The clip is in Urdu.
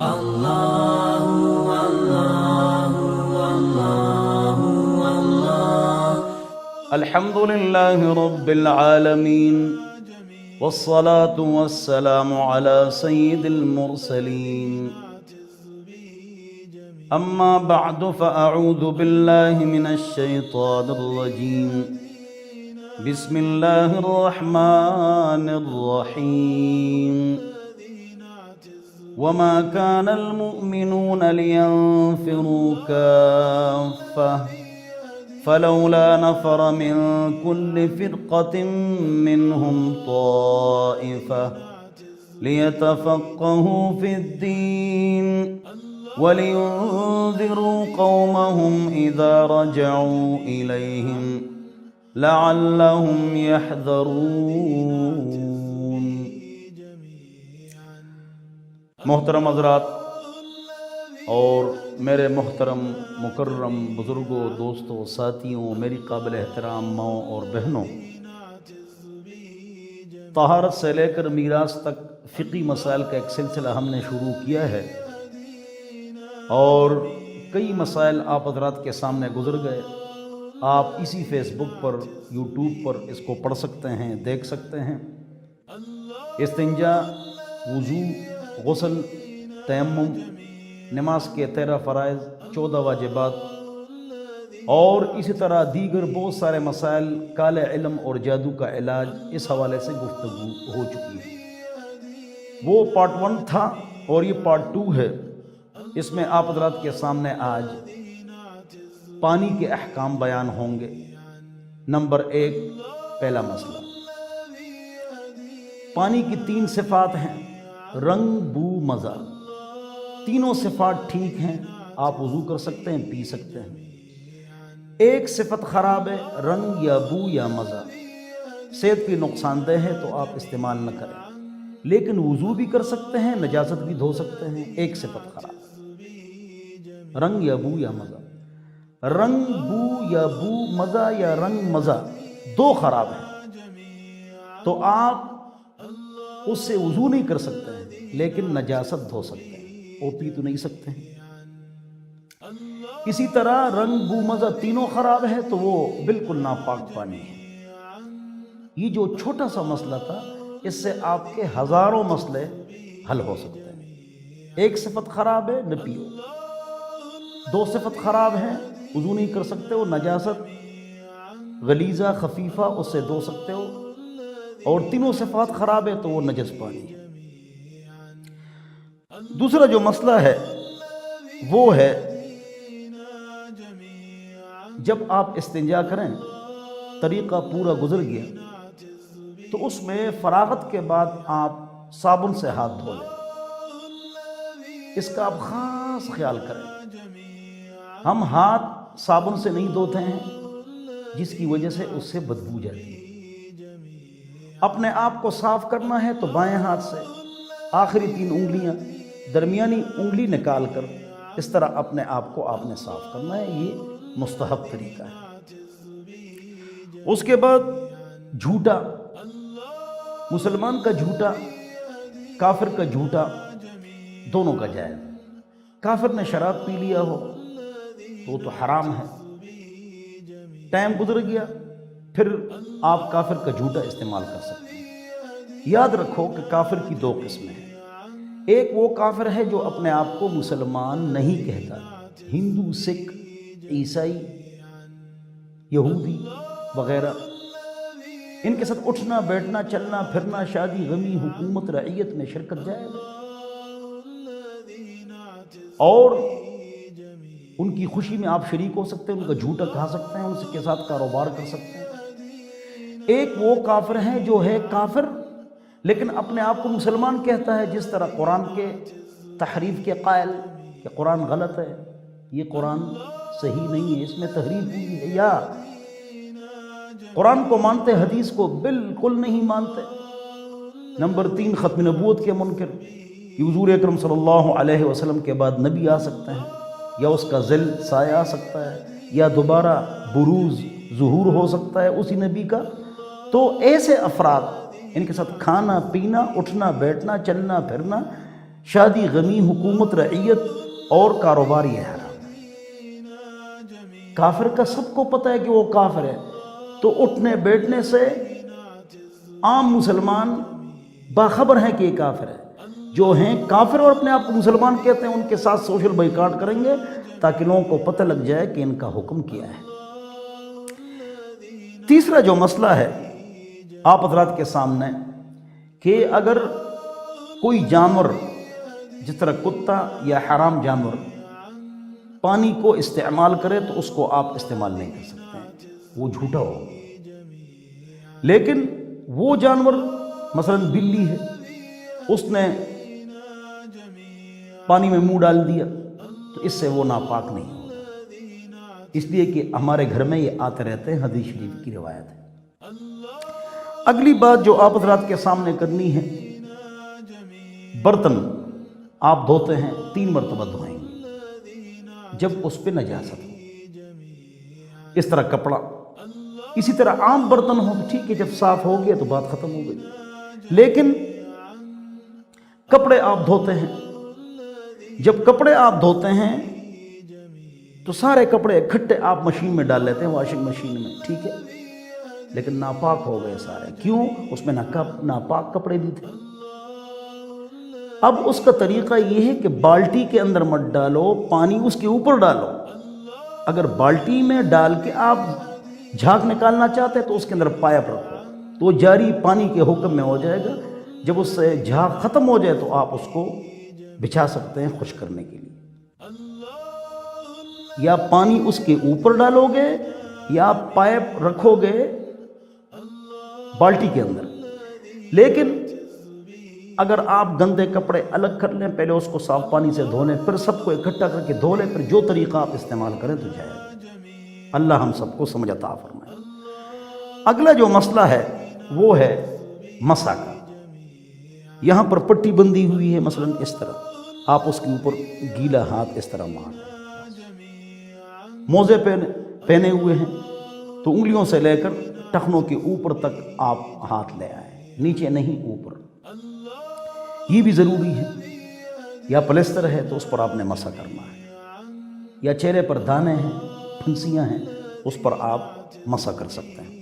الحمد لله رب العالمين والصلاة والسلام على سيد المرسلين أما بعد فأعوذ بالله من الشيطان الرجيم بسم الله الرحمن الرحيم وما كان المؤمنون لينفروا كافة فلولا نفر من كل فرقة منهم طائفة ليتفقهوا في الدين ولينذروا قومهم إذا رجعوا إليهم لعلهم يحذرون۔ محترم حضرات اور میرے محترم مکرم بزرگوں، دوستوں، ساتھیوں، میری قابل احترام ماؤں اور بہنوں، طہارت سے لے کر میراث تک فقہی مسائل کا ایک سلسلہ ہم نے شروع کیا ہے اور کئی مسائل آپ حضرات کے سامنے گزر گئے۔ آپ اسی فیس بک پر، یوٹیوب پر اس کو پڑھ سکتے ہیں، دیکھ سکتے ہیں۔ استنجا، وضو، غسل، تیمم، نماز کے 13 فرائض، 14 واجبات اور اسی طرح دیگر بہت سارے مسائل، کالے علم اور جادو کا علاج، اس حوالے سے گفتگو ہو چکی ہے۔ وہ پارٹ 1 تھا اور یہ پارٹ 2 ہے۔ اس میں آپ حضرات کے سامنے آج پانی کے احکام بیان ہوں گے۔ نمبر 1، پہلا مسئلہ، پانی کی 3 صفات ہیں: رنگ، بو، مزہ۔ تینوں صفات ٹھیک ہیں، آپ وضو کر سکتے ہیں، پی سکتے ہیں۔ ایک صفت خراب ہے، رنگ یا بو یا مزہ، صحت کی نقصان دہ ہے تو آپ استعمال نہ کریں، لیکن وضو بھی کر سکتے ہیں، نجاست بھی دھو سکتے ہیں۔ ایک صفت خراب، رنگ یا بو یا مزہ۔ رنگ، بو یا بو، مزہ یا رنگ، مزہ، 2 خراب ہیں تو آپ اس سے وضو نہیں کر سکتے ہیں، لیکن نجاست دھو سکتے ہیں، وہ پی تو نہیں سکتے ہیں۔ اسی طرح رنگ، بو، مزہ تینوں خراب ہے تو وہ بالکل ناپاک پانی ہے۔ یہ جو چھوٹا سا مسئلہ تھا، اس سے آپ کے ہزاروں مسئلے حل ہو سکتے ہیں۔ ایک صفت خراب ہے، نہ پیو۔ 2 صفت خراب ہیں، وضو نہیں کر سکتے ہو، نجاست غلیظہ خفیفہ اس سے دھو سکتے ہو، اور تینوں صفات خراب ہے تو وہ نجس پانی ہے۔ دوسرا جو مسئلہ ہے وہ ہے جب آپ استنجا کریں، طریقہ پورا گزر گیا تو اس میں فراغت کے بعد آپ صابن سے ہاتھ دھو لیں۔ اس کا آپ خاص خیال کریں۔ ہم ہاتھ صابن سے نہیں دھوتے ہیں جس کی وجہ سے اس سے بدبو جاتی ہے۔ اپنے آپ کو صاف کرنا ہے تو بائیں ہاتھ سے آخری 3 انگلیاں، درمیانی انگلی نکال کر اس طرح اپنے آپ کو آپ نے صاف کرنا ہے۔ یہ مستحب طریقہ ہے۔ اس کے بعد جھوٹا، مسلمان کا جھوٹا، کافر کا جھوٹا، دونوں کا جائز۔ کافر نے شراب پی لیا ہو تو وہ تو حرام ہے، ٹائم گزر گیا پھر آپ کافر کا جھوٹا استعمال کر سکتے ہیں۔ یاد رکھو کہ کافر کی 2 قسمیں ہیں۔ ایک وہ کافر ہے جو اپنے آپ کو مسلمان نہیں کہتا، ہندو، سکھ، عیسائی، یہودی وغیرہ، ان کے ساتھ اٹھنا، بیٹھنا، چلنا، پھرنا، شادی، غمی، حکومت، رعیت میں شرکت جائز ہے، اور ان کی خوشی میں آپ شریک ہو سکتے ہیں، ان کا جھوٹا کھا سکتے ہیں، ان کے ساتھ کاروبار کر سکتے ہیں۔ ایک وہ کافر ہے جو ہے کافر لیکن اپنے آپ کو مسلمان کہتا ہے، جس طرح قرآن کے تحریف کے قائل کہ قرآن غلط ہے، یہ قرآن صحیح نہیں ہے، اس میں تحریف ہوئی ہے، یا قرآن کو مانتے حدیث کو بالکل نہیں مانتے۔ نمبر 3، ختم نبوت کے منکر، کہ حضور اکرم صلی اللہ علیہ وسلم کے بعد نبی آ سکتے ہیں، یا اس کا ظل سایہ آ سکتا ہے، یا دوبارہ بروز ظہور ہو سکتا ہے اسی نبی کا۔ تو ایسے افراد، ان کے ساتھ کھانا، پینا، اٹھنا، بیٹھنا، چلنا، پھرنا، شادی غمی حکومت رعیت اور کاروبار یہ حرام ہے۔ کافر کا سب کو پتہ ہے کہ وہ کافر ہے، تو اٹھنے بیٹھنے سے عام مسلمان باخبر ہیں کہ یہ کافر ہے۔ جو ہیں کافر اور اپنے آپ کو مسلمان کہتے ہیں، ان کے ساتھ سوشل بائیکاٹ کریں گے تاکہ لوگوں کو پتہ لگ جائے کہ ان کا حکم کیا ہے۔ تیسرا جو مسئلہ ہے آپ حضرات کے سامنے کہ اگر کوئی جانور جس طرح کتا یا حرام جانور پانی کو استعمال کرے تو اس کو آپ استعمال نہیں کر سکتے ہیں، وہ جھوٹا ہو۔ لیکن وہ جانور مثلا بلی ہے، اس نے پانی میں منہ ڈال دیا تو اس سے وہ ناپاک نہیں ہوگا، اس لیے کہ ہمارے گھر میں یہ آتے رہتے ہیں، حدیث شریف کی روایت ہے۔ اگلی بات جو آپ حضرات کے سامنے کرنی ہے، برتن آپ دھوتے ہیں 3 مرتبہ دھوئیں گے جب اس پہ نجاست ہو، اس طرح کپڑا، اسی طرح عام برتن ہو ٹھیک ہے، جب صاف ہو گیا تو بات ختم ہو گئی۔ لیکن کپڑے آپ دھوتے ہیں، جب کپڑے آپ دھوتے ہیں تو سارے کپڑے اکٹھے آپ مشین میں ڈال لیتے ہیں، واشنگ مشین میں، ٹھیک ہے، لیکن ناپاک ہو گئے سارے، کیوں؟ اس میں ناپاک کپڑے بھی تھے۔ اب اس کا طریقہ یہ ہے کہ بالٹی کے اندر مت ڈالو، پانی اس کے اوپر ڈالو۔ اگر بالٹی میں ڈال کے آپ جھاگ نکالنا چاہتے ہیں تو اس کے اندر پائپ رکھو تو وہ جاری پانی کے حکم میں ہو جائے گا۔ جب اس سے جھاگ ختم ہو جائے تو آپ اس کو بچھا سکتے ہیں خشک کرنے کے لیے۔ یا پانی اس کے اوپر ڈالو گے یا پائپ رکھو گے بالٹی کے اندر۔ لیکن اگر آپ گندے کپڑے الگ کر لیں، پہلے اس کو صاف پانی سے دھو لیں، پھر سب کو اکٹھا کر کے دھو لیں، پھر جو طریقہ آپ استعمال کریں تو جائے گا۔ اللہ ہم سب کو سمجھ عطا فرمائے۔ اگلا جو مسئلہ ہے وہ ہے مسح کا۔ یہاں پر پٹی بندی ہوئی ہے، مثلا اس طرح آپ اس کے اوپر گیلا ہاتھ اس طرح مار لیں۔ موزے پہنے ہوئے ہیں تو انگلیوں سے لے کر ٹخنوں کے اوپر تک آپ ہاتھ لے آئیں، نیچے نہیں اوپر، یہ بھی ضروری ہے۔ یا پلستر ہے تو اس پر آپ نے مسح کرنا ہے، یا چہرے پر دانے ہیں، پھنسیاں ہیں، اس پر آپ مسح کر سکتے ہیں۔